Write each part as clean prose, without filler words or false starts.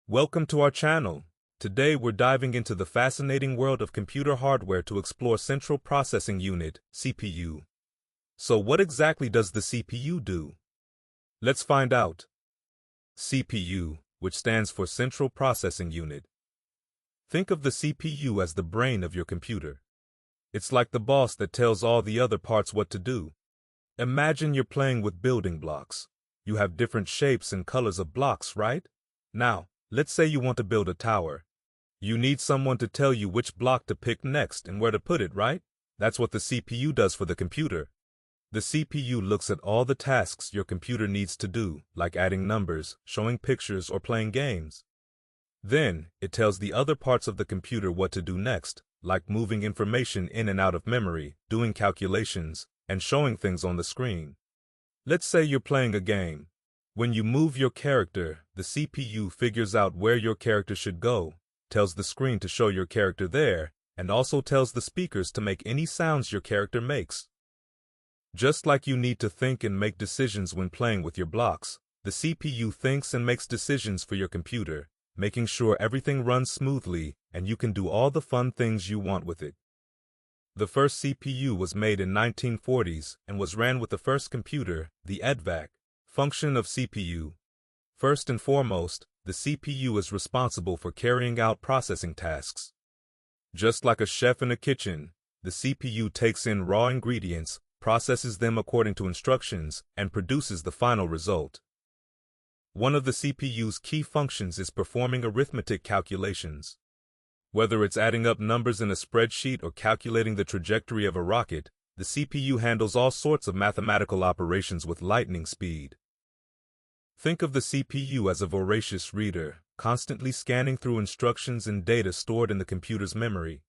Welcome to our channel. Today we're diving into the fascinating world of computer hardware to explore Central Processing Unit, CPU. So what exactly does the CPU do? Let's find out. CPU, which stands for Central Processing Unit. Think of the CPU as the brain of your computer. It's like the boss that tells all the other parts what to do. Imagine you're playing with building blocks. You have different shapes and colors of blocks, right? Now, let's say you want to build a tower. You need someone to tell you which block to pick next and where to put it, right? That's what the CPU does for the computer. The CPU looks at all the tasks your computer needs to do, like adding numbers, showing pictures, or playing games. Then, it tells the other parts of the computer what to do next, like moving information in and out of memory, doing calculations, and showing things on the screen. Let's say you're playing a game. When you move your character, the CPU figures out where your character should go, tells the screen to show your character there, and also tells the speakers to make any sounds your character makes. Just like you need to think and make decisions when playing with your blocks, the CPU thinks and makes decisions for your computer, making sure everything runs smoothly and you can do all the fun things you want with it. The first CPU was made in 1940s and was ran with the first computer, the EDVAC. Function of CPU. First and foremost, the CPU is responsible for carrying out processing tasks. Just like a chef in a kitchen, the CPU takes in raw ingredients, processes them according to instructions, and produces the final result. One of the CPU's key functions is performing arithmetic calculations. Whether it's adding up numbers in a spreadsheet or calculating the trajectory of a rocket, the CPU handles all sorts of mathematical operations with lightning speed. Think of the CPU as a voracious reader, constantly scanning through instructions and data stored in the computer's memory.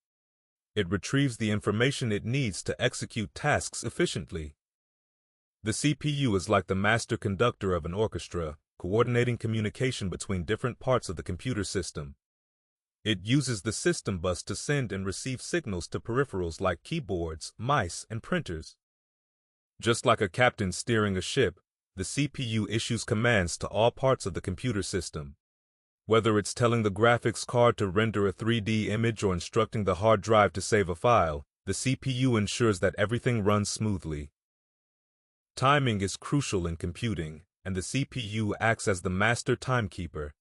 It retrieves the information it needs to execute tasks efficiently. The CPU is like the master conductor of an orchestra, coordinating communication between different parts of the computer system. It uses the system bus to send and receive signals to peripherals like keyboards, mice, and printers. Just like a captain steering a ship, the CPU issues commands to all parts of the computer system. Whether it's telling the graphics card to render a 3D image or instructing the hard drive to save a file, the CPU ensures that everything runs smoothly. Timing is crucial in computing, and the CPU acts as the master timekeeper.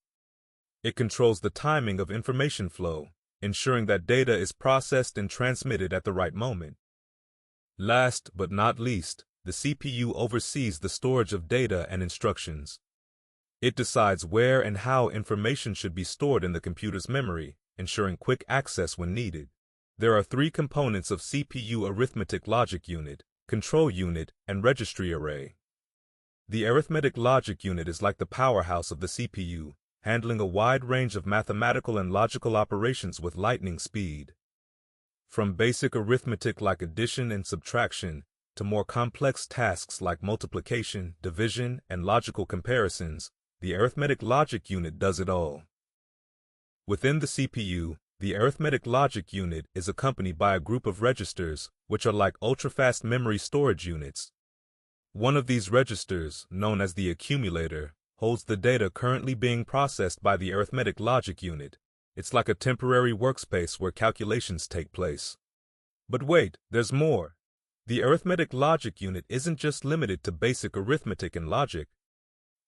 It controls the timing of information flow, ensuring that data is processed and transmitted at the right moment. Last but not least, the CPU oversees the storage of data and instructions. It decides where and how information should be stored in the computer's memory, ensuring quick access when needed. There are three components of CPU: arithmetic logic unit, control unit, and registry array. The arithmetic logic unit is like the powerhouse of the CPU, handling a wide range of mathematical and logical operations with lightning speed. From basic arithmetic like addition and subtraction, to more complex tasks like multiplication, division, and logical comparisons, the arithmetic logic unit does it all. Within the CPU, the arithmetic logic unit is accompanied by a group of registers, which are like ultra-fast memory storage units. One of these registers, known as the accumulator, holds the data currently being processed by the arithmetic logic unit. It's like a temporary workspace where calculations take place. But wait, there's more. The arithmetic logic unit isn't just limited to basic arithmetic and logic.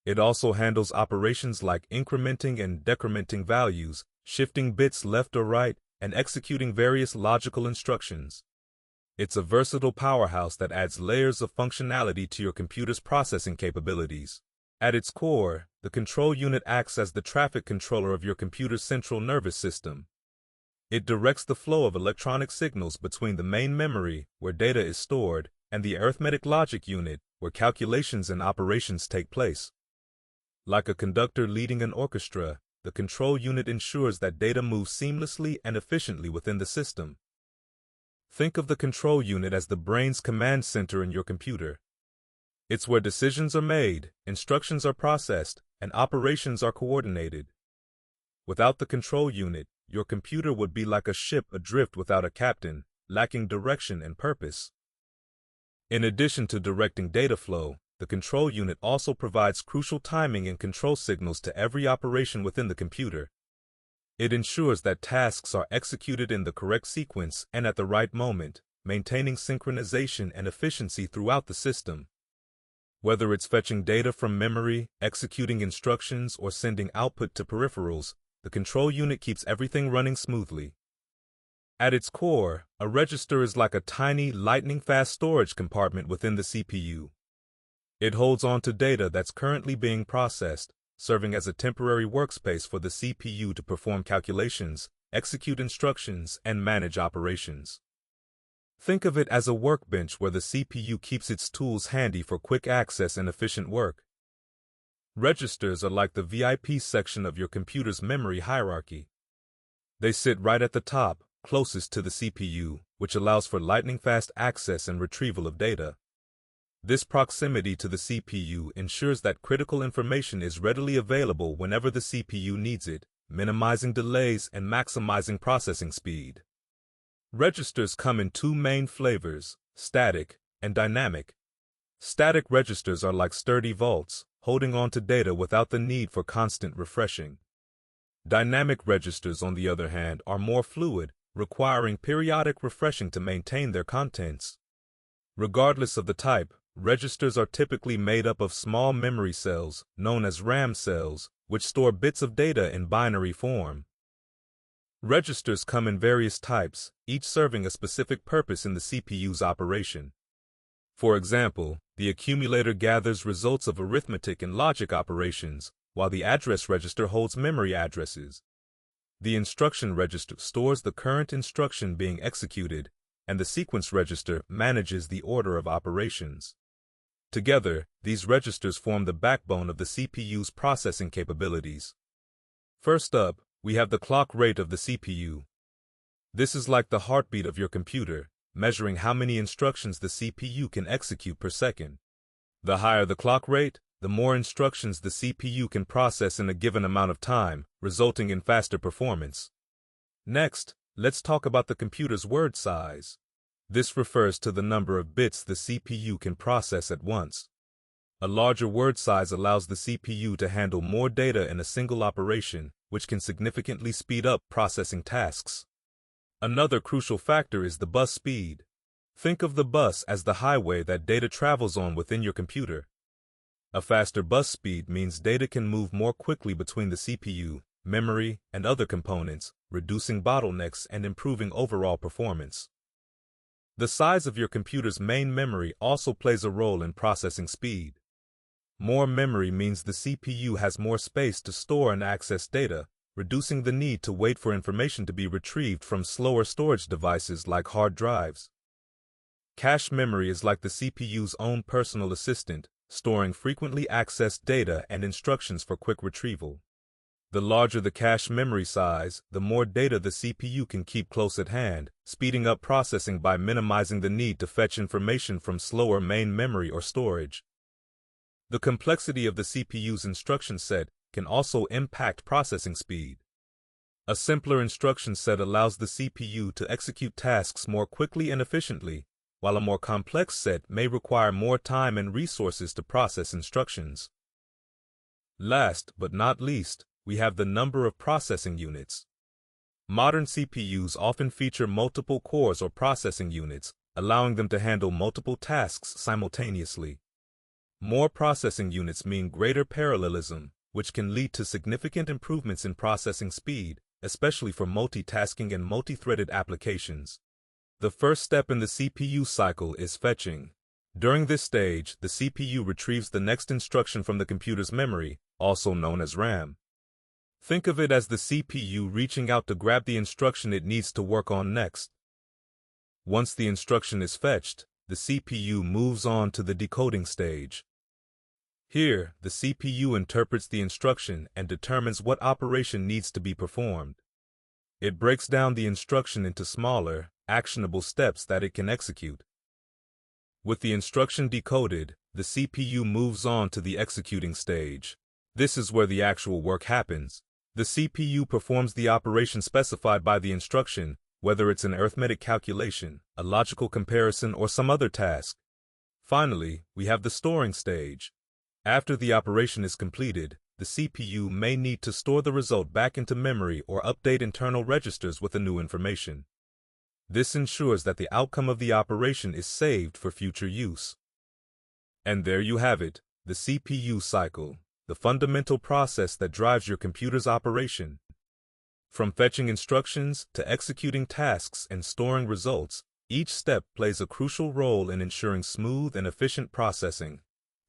It also handles operations like incrementing and decrementing values, shifting bits left or right, and executing various logical instructions. It's a versatile powerhouse that adds layers of functionality to your computer's processing capabilities. At its core, the control unit acts as the traffic controller of your computer's central nervous system. It directs the flow of electronic signals between the main memory, where data is stored, and the arithmetic logic unit, where calculations and operations take place. Like a conductor leading an orchestra, the control unit ensures that data moves seamlessly and efficiently within the system. Think of the control unit as the brain's command center in your computer. It's where decisions are made, instructions are processed, and operations are coordinated. Without the control unit, your computer would be like a ship adrift without a captain, lacking direction and purpose. In addition to directing data flow, the control unit also provides crucial timing and control signals to every operation within the computer. It ensures that tasks are executed in the correct sequence and at the right moment, maintaining synchronization and efficiency throughout the system. Whether it's fetching data from memory, executing instructions, or sending output to peripherals, the control unit keeps everything running smoothly. At its core, a register is like a tiny, lightning-fast storage compartment within the CPU. It holds on to data that's currently being processed, serving as a temporary workspace for the CPU to perform calculations, execute instructions, and manage operations. Think of it as a workbench where the CPU keeps its tools handy for quick access and efficient work. Registers are like the VIP section of your computer's memory hierarchy. They sit right at the top, closest to the CPU, which allows for lightning-fast access and retrieval of data. This proximity to the CPU ensures that critical information is readily available whenever the CPU needs it, minimizing delays and maximizing processing speed. Registers come in two main flavors, static and dynamic. Static registers are like sturdy vaults, holding on to data without the need for constant refreshing. Dynamic registers, on the other hand, are more fluid, requiring periodic refreshing to maintain their contents. Regardless of the type, registers are typically made up of small memory cells, known as RAM cells, which store bits of data in binary form. Registers come in various types, each serving a specific purpose in the CPU's operation. For example, the accumulator gathers results of arithmetic and logic operations, while the address register holds memory addresses. The instruction register stores the current instruction being executed, and the sequence register manages the order of operations. Together, these registers form the backbone of the CPU's processing capabilities. First up, we have the clock rate of the CPU. This is like the heartbeat of your computer, measuring how many instructions the CPU can execute per second. The higher the clock rate, the more instructions the CPU can process in a given amount of time, resulting in faster performance. Next, let's talk about the computer's word size. This refers to the number of bits the CPU can process at once. A larger word size allows the CPU to handle more data in a single operation, which can significantly speed up processing tasks. Another crucial factor is the bus speed. Think of the bus as the highway that data travels on within your computer. A faster bus speed means data can move more quickly between the CPU, memory, and other components, reducing bottlenecks and improving overall performance. The size of your computer's main memory also plays a role in processing speed. More memory means the CPU has more space to store and access data, reducing the need to wait for information to be retrieved from slower storage devices like hard drives. Cache memory is like the CPU's own personal assistant, storing frequently accessed data and instructions for quick retrieval. The larger the cache memory size, the more data the CPU can keep close at hand, speeding up processing by minimizing the need to fetch information from slower main memory or storage. The complexity of the CPU's instruction set can also impact processing speed. A simpler instruction set allows the CPU to execute tasks more quickly and efficiently, while a more complex set may require more time and resources to process instructions. Last but not least, we have the number of processing units. Modern CPUs often feature multiple cores or processing units, allowing them to handle multiple tasks simultaneously. More processing units mean greater parallelism, which can lead to significant improvements in processing speed, especially for multitasking and multi-threaded applications. The first step in the CPU cycle is fetching. During this stage, the CPU retrieves the next instruction from the computer's memory, also known as RAM. Think of it as the CPU reaching out to grab the instruction it needs to work on next. Once the instruction is fetched, the CPU moves on to the decoding stage. Here, the CPU interprets the instruction and determines what operation needs to be performed. It breaks down the instruction into smaller, actionable steps that it can execute. With the instruction decoded, the CPU moves on to the executing stage. This is where the actual work happens. The CPU performs the operation specified by the instruction, whether it's an arithmetic calculation, a logical comparison, or some other task. Finally, we have the storing stage. After the operation is completed, the CPU may need to store the result back into memory or update internal registers with the new information. This ensures that the outcome of the operation is saved for future use. And there you have it, the CPU cycle, the fundamental process that drives your computer's operation. From fetching instructions to executing tasks and storing results, each step plays a crucial role in ensuring smooth and efficient processing.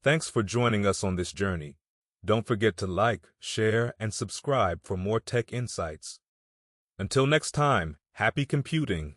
Thanks for joining us on this journey. Don't forget to like, share, and subscribe for more tech insights. Until next time, happy computing!